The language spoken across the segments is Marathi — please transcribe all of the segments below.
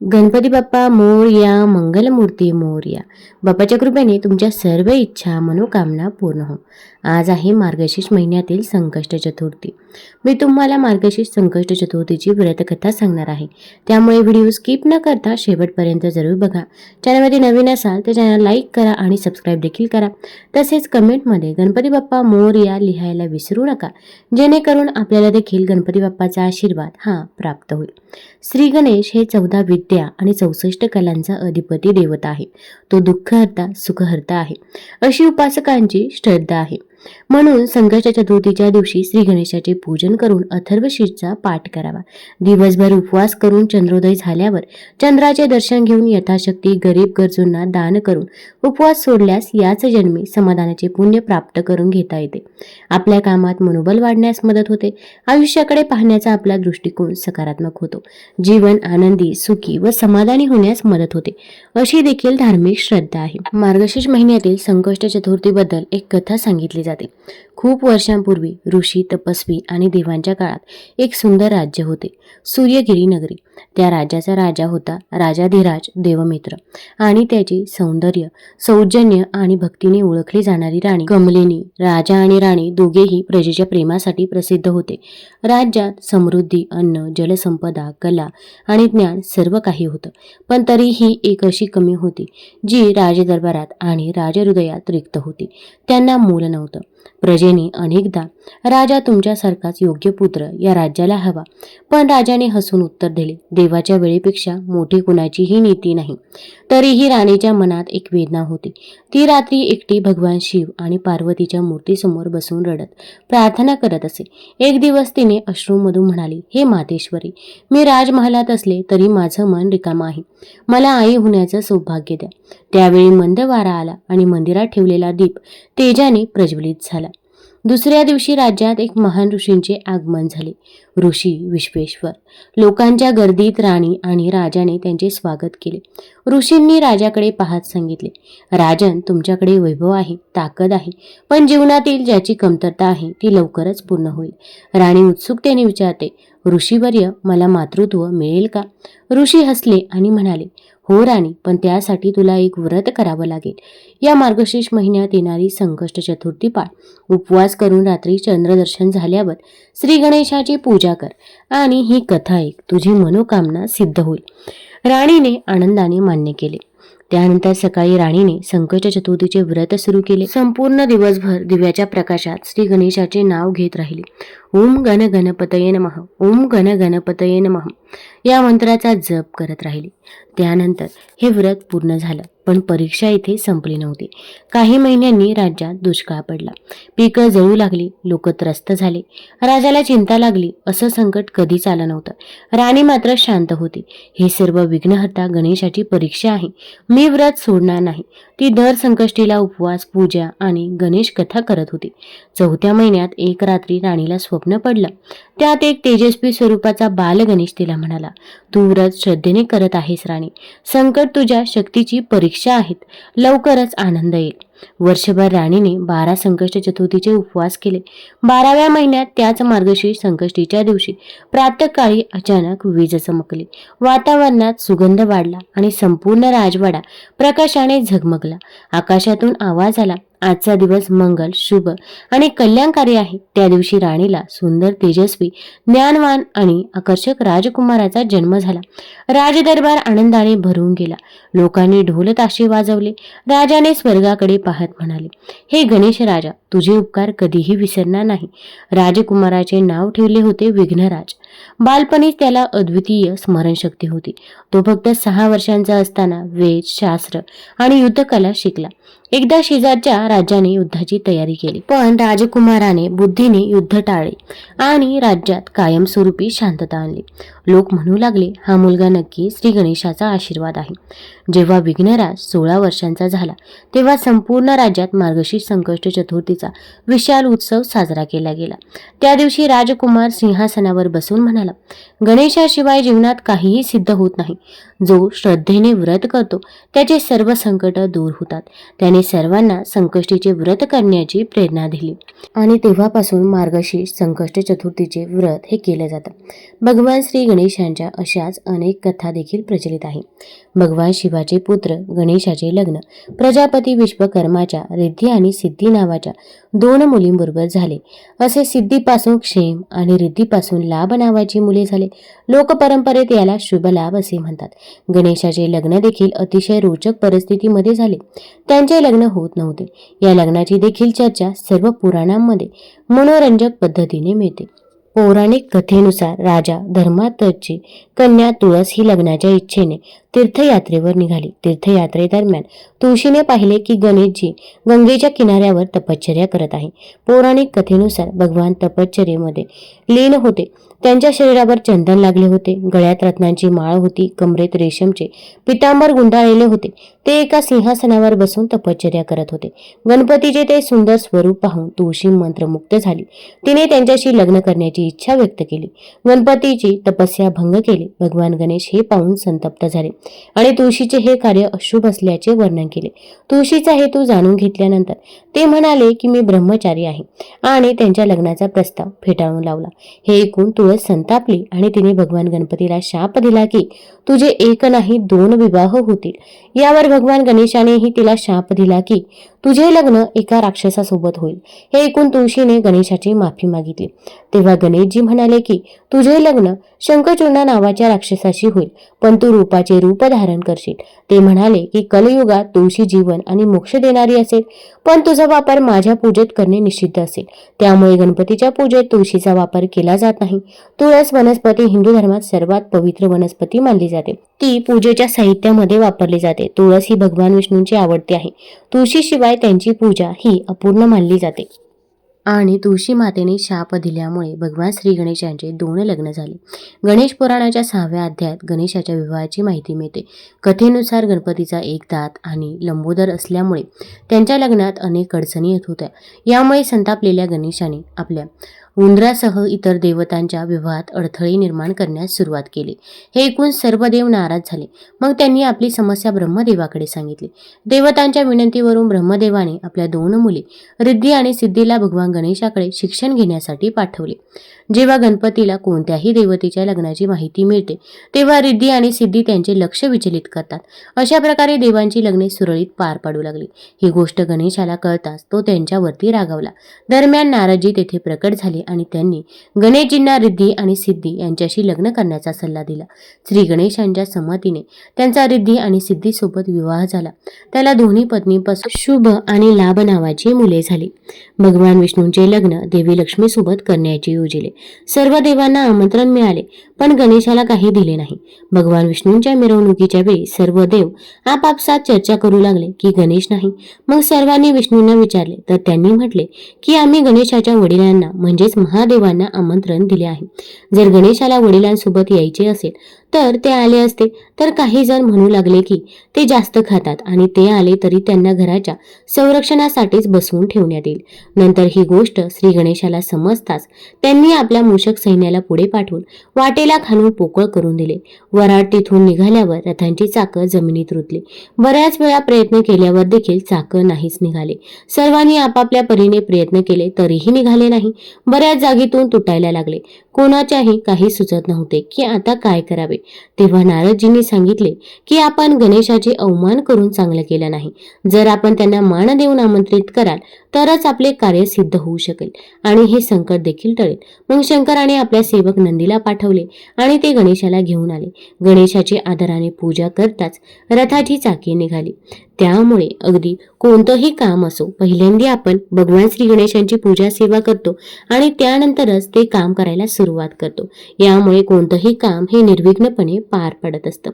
गणपती बाप्पा मोरया, मंगलमूर्ती मोरया. बाप्पाच्या कृपेने तुमच्या सर्व इच्छा मनोकामना पूर्ण हो. आज आहे मार्गशीर्ष महिन्यातील संकष्ट चतुर्थी. मी तुम्हाला मार्गशीर्ष संकष्ट चतुर्थीची व्रतकथा सांगणार आहे, त्यामुळे व्हिडिओ स्किप न करता शेवटपर्यंत जरूर बघा. चॅनलमध्ये नवीन असाल तर चॅनल लाईक करा आणि सबस्क्राईब देखील करा. तसेच कमेंटमध्ये गणपती बाप्पा मोरया लिहायला विसरू नका, जेणेकरून आपल्याला देखील गणपती बाप्पाचा आशीर्वाद प्राप्त होईल. श्री गणेश हे 14 विद्या आणि 64 कलांचा अधिपती देवता आहे. तो दुःखहर्ता सुखहर्ता आहे अशी उपासकांची श्रद्धा आहे. म्हणून संकष्ट चतुर्थीच्या दिवशी श्री गणेशाचे पूजन करून अथर्वशीर्षचा पाठ करावा. दिवसभर उपवास करून चंद्रोदय झाल्यावर चंद्राचे दर्शन घेऊन यथाशक्ती गरीब गरजूंना दान करून उपवास सोडल्यास याच जन्मी समाधानाचे पुण्य प्राप्त करून घेता येते. आपल्या कामात मनोबल वाढण्यास मदत होते. आयुष्याकडे पाहण्याचा आपला दृष्टिकोन सकारात्मक होतो. जीवन आनंदी सुखी व समाधानी होण्यास मदत होते अशी देखील धार्मिक श्रद्धा आहे. मार्गशीर्ष महिन्यातील संकष्ट चतुर्थीबद्दल एक कथा सांगितली जाते. खूप वर्षांपूर्वी ऋषी तपस्वी आणि देवांच्या काळात एक सुंदर राज्य होते, सूर्यगिरी नगरी. त्या राज्याचा राजा होता राजाधिराज देवमित्र आणि त्याची सौंदर्य सौजन्य आणि भक्तीने ओळखली जाणारी राणी कमलिनी. राजा आणि राणी दोघेही प्रजेच्या प्रेमासाठी प्रसिद्ध होते. राज्यात समृद्धी, अन्न, जलसंपदा, कला आणि ज्ञान सर्व काही होतं, पण तरीही एक अशी कमी होती जी राजदरबारात आणि राजहृदयात रिक्त होती. त्यांना मूल नव्हतं. प्रजेने अनेकदा राजा तुमच्यासारखाच योग्य पुत्र या राज्याला हवा, पण राजाने हसून उत्तर दिले, देवाच्या वेळेपेक्षा मोठी कुणाचीही नीती नाही. तरीही राणीच्या मनात एक वेदना होती. ती रात्री एकटी भगवान शिव आणि पार्वतीच्या मूर्तीसमोर बसून रडत प्रार्थना करत असे. एक दिवस तिने अश्रूमधून म्हणाली, हे मातेश्वरी, मी राजमहालात असले तरी माझं मन रिकामं आहे. मला आई होण्याचं सौभाग्य द्या. त्यावेळी मंद वारा आला आणि मंदिरात ठेवलेला दीप तेजाने प्रज्वलित झाला. दुसऱ्या दिवशी राज्यात एक महान ऋषींचे आगमन झाले. ऋषी विश्वेश्वर. लोकांच्या गर्दीत राणी आणि राजाने त्यांचे स्वागत केले. ऋषींनी राजाकडे पाहत सांगितले, राजन, तुमच्याकडे वैभव आहे, ताकद आहे, पण जीवनातील ज्याची कमतरता आहे ती लवकरच पूर्ण होईल. राणी उत्सुकतेने विचारते, ऋषीवर्य, मला मातृत्व मिळेल का? ऋषी हसले आणि म्हणाले, हो राणी, पण त्यासाठी तुला एक व्रत करावं लागेल. या मार्गशीर्ष महिन्यात येणारी संकष्ट चतुर्थी पाळ. उपवास करून रात्री चंद्रदर्शन झाल्यावर श्री गणेशाची पूजा कर आणि ही कथा ऐक. तुझी मनोकामना सिद्ध होईल. राणीने आनंदाने मान्य केले. त्यानंतर सकाळी राणीने संकष्ट चतुर्थीचे व्रत सुरू केले. संपूर्ण दिवसभर दिव्याच्या प्रकाशात श्री गणेशाचे नाव घेत राहिले. ओम गण गणपतये नमः, ओम गण गणपतये नमः या मंत्राचा जप करत राहिली. त्यानंतर हे व्रत पूर्ण झालं, पण परीक्षा इथे संपली नव्हती. काही महिन्यांनी राज्यात दुष्काळ पडला. पिकं जळू लागली, लोक त्रस्त झाले. राजाला चिंता लागली. असं संकट कधीच आलं नव्हतं. राणी मात्र शांत होती. हे सर्व विघ्नहर्ता गणेशाची परीक्षा आहे. मी व्रत सोडणार नाही. ती दर संकष्टीला उपवास, पूजा आणि गणेश कथा करत होती. 4थ्या महिन्यात एक रात्री राणीला स्वप्न पडलं. त्यात एक तेजस्वी स्वरूपाचा बाल गणेश तिला म्हणाला, तू व्रत श्रद्धेने करत आहेस राणी. संकट तुझ्या शक्तीची परीक्षा आहेत. लवकरच आनंद येईल. वर्षभर राणीने 12 संकष्ट चतुर्थीचे उपवास केले. 12व्या महिन्यात त्याच मार्गशीर्ष संकष्टीच्या दिवशी प्रातःकाळी अचानक वीज चमकली. वातावरणात सुगंध वाढला आणि संपूर्ण राजवाडा प्रकाशाने झगमगला. आकाशातून आवाज आला, आजचा दिवस मंगल, शुभ आणि कल्याणकारी आहे. त्या दिवशी राणीला सुंदर, तेजस्वी, ज्ञानवान आणि आकर्षक राजकुमाराचा जन्म झाला. राजदरबार आनंदाने भरून गेला. लोकांनी ढोल ताशे वाजवले. राजाने स्वर्गाकडे पाहत म्हणाले, हे गणेश राजा, तुझे उपकार कधीही विसरणार नाही. राजकुमाराचे नाव ठेवले होते विघ्नराज. बालपणीच त्याला अद्वितीय स्मरणशक्ती होती. तो फक्त 6 वर्षांचा असताना वेद, शास्त्र आणि युद्धकला शिकला. एकदा शेजारच्या राज्याने युद्धाची तयारी केली, पण राजकुमाराने बुद्धीने युद्ध टाळले आणि राज्यात कायमस्वरूपी शांतता आणली. लोक म्हणू लागले, हा मुलगा नक्की श्री गणेशाचा आशीर्वाद आहे. जेव्हा विघ्नराज 16 वर्षांचा झाला तेव्हा संपूर्ण राज्यात मार्गशीर्ष संकष्ट चतुर्थीचा विशाल उत्सव साजरा केला गेला. त्या दिवशी राजकुमार सिंहासनावर बसून म्हणाला, गणेशाशिवाय जीवनात काहीही सिद्ध होत नाही. जो श्रद्धेने व्रत करतो त्याचे सर्व संकट दूर होतात. त्याने सर्वांना संकष्टीचे व्रत करण्याची प्रेरणा दिली आणि तेव्हापासून मार्गशीर्ष संकष्ट चतुर्थीचे व्रत हे केले जातं. भगवान श्री गणेशांच्या अशाच अनेक कथा देखील प्रचलित आहे. भगवान शिवाचे पुत्र गणेशाचे लग्न प्रजापती विश्वकर्माच्या रिद्धी आणि सिद्धी नावाच्या 2 मुलींबरोबर झाले. असे सिद्धीपासून क्षेम आणि रिद्धीपासून लाभ नावाची मुले झाले. लोकपरंपरेत याला शुभ लाभ असे म्हणतात. गणेशाचे लग्न देखील अतिशय रोचक परिस्थितीमध्ये झाले. त्यांचे लग्न होत नव्हते. या लग्नाची देखील चर्चा सर्व पुराणांमध्ये मनोरंजक पद्धतीने मिळते. पौराणिक कथेनुसार राजा धर्मार्थची कन्या तुळस ही लग्नाच्या इच्छेने तीर्थयात्रेवर निघाली. तीर्थयात्रेदरम्यान तुळशीने पाहिले की गणेशजी गंगेच्या किनाऱ्यावर तपश्चर्या करत आहे. पौराणिक कथेनुसार भगवान तपश्चर्येमध्ये लीन होते. त्यांच्या शरीरावर चंदन लागले होते, गळ्यात रत्नांची माळ होती, कमरेत रेशमचे पितांबर गुंडाळलेले होते. ते एका सिंहासनावर बसून तपश्चर्या करत होते. गणपतीचे ते सुंदर स्वरूप पाहून तुळशी मंत्रमुग्ध झाली. तिने त्यांच्याशी लग्न करण्याची इच्छा व्यक्त केली. गणपतीची तपस्या भंग केली. भगवान गणेश हे पाहून संतप्त झाले आणि तुळशीचे हे कार्य अशुभ असल्याचे वर्णन केले. तुळशीचा हेतू जाणून घेतल्यानंतर ते म्हणाले की मी ब्रह्मचारी आहे आणि त्यांच्या लग्नाचा प्रस्ताव फेटाळून लावला. हे ऐकून तुळस संतापली आणि तिने भगवान गणपतीला शाप दिला की तुझे एक नाही 2 विवाह होतील. यावर भगवान गणेशानेही तिला शाप दिला की तुझे लग्न एका राक्षसासोबत होईल. हे ऐकून तुळशीने गणेशाची माफी मागितली. तेव्हा गणेशजी म्हणाले की तुझे लग्न शंखचूर्ण नावाच्या राक्षसाशी होईल, पण तू रूपाचे रूप धारण करशील. ते म्हणाले की कलियुगात तुळशी जीवन आणि मोक्ष देणारी असेल, पण तुझा वापर माझ्या पूजेत करणे निषिद्ध असेल. त्यामुळे गणपतीच्या पूजेत तुळशीचा वापर केला जात नाही. तुळस वनस्पती हिंदू धर्मात सर्वात पवित्र वनस्पती मानली जाते. ती पूजेच्या साहित्यामध्ये वापरली जाते. तुळस ही भगवान विष्णूंची आवडती आहे. तुळशीशिवाय त्यांची पूजा ही अपूर्ण मानली जाते. आणि तुळशी मातेने शाप दिल्यामुळे भगवान श्री गणेशांचे 2 लग्न झाले. गणेश पुराणाच्या 6व्या अध्यायात गणेशाच्या विवाहाची माहिती मिळते. कथेनुसार गणपतीचा एक दात आणि लंबोदर असल्यामुळे त्यांच्या लग्नात अनेक अडचणी येत होत्या. यामुळे संतापलेल्या गणेशाने आपल्या उंदरासह इतर देवतांच्या विवाहात अडथळे निर्माण करण्यास सुरुवात केली. हे ऐकून सर्व देव नाराज झाले. मग त्यांनी आपली समस्या ब्रह्मदेवाकडे सांगितली. देवतांच्या विनंतीवरून ब्रह्मदेवाने आपल्या 2 मुली रिद्धी आणि सिद्धीला भगवान गणेशाकडे शिक्षण घेण्यासाठी पाठवले. जेव्हा गणपतीला कोणत्याही देवतेच्या लग्नाची माहिती मिळते तेव्हा रिद्धी आणि सिद्धी त्यांचे लक्ष विचलित करतात. अशा प्रकारे देवांची लग्ने सुरळीत पार पाडू लागली. ही गोष्ट गणेशाला कळताच तो त्यांच्यावरती रागावला. दरम्यान नारदजी तेथे प्रकट झाले आणि त्यांनी गणेशजींना रिद्धी आणि सिद्धी यांच्याशी लग्न करण्याचा सल्ला दिला. श्री गणेशांच्या संमतीने त्यांचा रिद्धी आणि सिद्धी सोबत विवाह झाला. त्याला दोन्ही पत्नीपासून शुभ आणि लाभ नावाची मुले झाली. भगवान विष्णूंचे लग्न देवी लक्ष्मीसोबत करण्याचे योजिले. सर्व देवांना आमंत्रण मिळाले, पण गणेशाला काही दिले नाही. भगवान विष्णूंच्या मिरवणुकीच्या वेळी सर्व देव आपापसात चर्चा करू लागले की गणेश नाही. मग सर्वांनी विष्णूंना विचारले तर त्यांनी म्हटले की आम्ही गणेशाच्या वडिलांना म्हणजेच महादेवांना आमंत्रण दिले आहे. जर गणेशाला वडिलांसोबत यायचे असेल तर ते आले असते. तर काही जण म्हणू लागले की ते जास्त खातात आणि ते आले तरी त्यांना घराच्या संरक्षणासाठीच बसवून ठेवण्यात येईल. नंतर ही गोष्ट श्री गणेशाला समजताच त्यांनी आपल्या मूषक सैन्याला पुढे पाठवून वाटेला खालून पोकळ करून दिले. वराड तिथून निघाल्यावर रथांची चाकं जमिनीत रुतली. बऱ्याच वेळा प्रयत्न केल्यावर देखील चाकं नाहीच निघाले. सर्वांनी आपापल्या परीने प्रयत्न केले तरीही निघाले नाही. बऱ्याच जागेतून तुटायला लागले. कोणाच्याही काही सुचत नव्हते की आता काय करावे. तेव्हा नारदजींनी सांगितले की आपण गणेशाचे अवमान करून चांगलं केलं नाही. जर आपण त्यांना मान देऊन आमंत्रित कराल तरच आपले कार्य सिद्ध होऊ शकेल आणि हे संकट देखील टळेल. मग शंकराने आपल्या सेवक नंदीला पाठवले आणि ते गणेशाला घेऊन आले. गणेशाची आदराने पूजा करताच रथाची चाके निघाली. त्यामुळे अगदी कोणतंही काम असो, पहिल्यांदा आपण भगवान श्री गणेशांची पूजा सेवा करतो आणि त्यानंतरच ते काम करायला सुरुवात करतो. यामुळे कोणतंही काम हे निर्विघ्नपणे पार पडत असतं.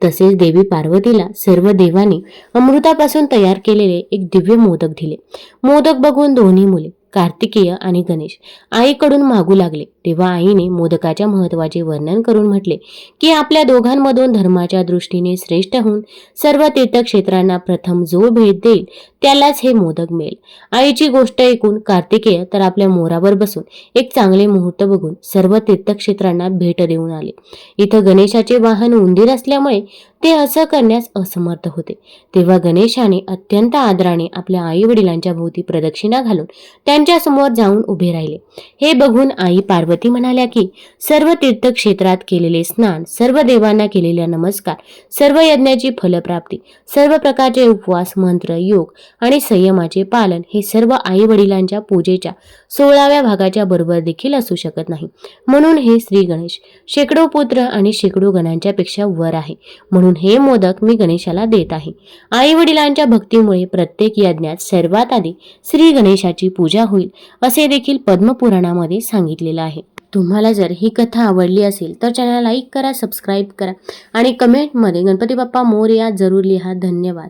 तसेच देवी पार्वतीला सर्व देवांनी अमृतापासून तयार केलेले एक दिव्य मोदक दिले. मोदक बघून दोन्ही मुले कार्तिकेय आणि गणेश आईकडून मागू लागले. तेव्हा आईने मोदकाच्या महत्त्वाचे वर्णन करून म्हटले की आपल्या दोघांमधून धर्माच्या दृष्टीने श्रेष्ठ होऊन सर्व तीर्थक्षेत्रांना प्रथम जो भेट देईल त्यालाच हे मोदक मिळेल. आईची गोष्ट ऐकून कार्तिकेय तर आपल्या मोरावर बसून एक चांगले मुहूर्त बघून सर्व तीर्थक्षेत्रांना भेट देऊन आले. इथं गणेशाचे वाहन उंदीर असल्यामुळे ते असं करण्यास असमर्थ होते. तेव्हा गणेशाने अत्यंत आदराने आपल्या आई वडिलांच्या भोवती प्रदक्षिणा घालून त्यांच्या समोर जाऊन उभे राहिले. हे बघून आई पार्वती म्हणाल्या की सर्व तीर्थक्षेत्रात केलेले स्नान, सर्व देवांना केलेला नमस्कार, सर्व यज्ञाची फलप्राप्ती, सर्व प्रकारचे उपवास, मंत्र, योग आणि संयमाचे पालन हे सर्व आई वडिलांच्या पूजेच्या 16व्या भागाच्या बरोबर देखील असू शकत नाही. म्हणून हे श्री गणेश शेकडो पुत्र आणि शेकडो गणांच्या पेक्षा वर आहे. म्हणून हे मोदक मी गणेशाला देत आहे. आई वडिलांच्या भक्तीमुळे प्रत्येक यज्ञात सर्वात आधी श्री गणेशाची पूजा होईल असे देखील पद्मपुराणामध्ये सांगितलेलं आहे. तुम्हाला जर ही कथा आवडली असेल तर चॅनलला लाईक करा, सबस्क्राईब करा आणि कमेंटमध्ये गणपती बाप्पा मोरया जरूर लिहा. धन्यवाद.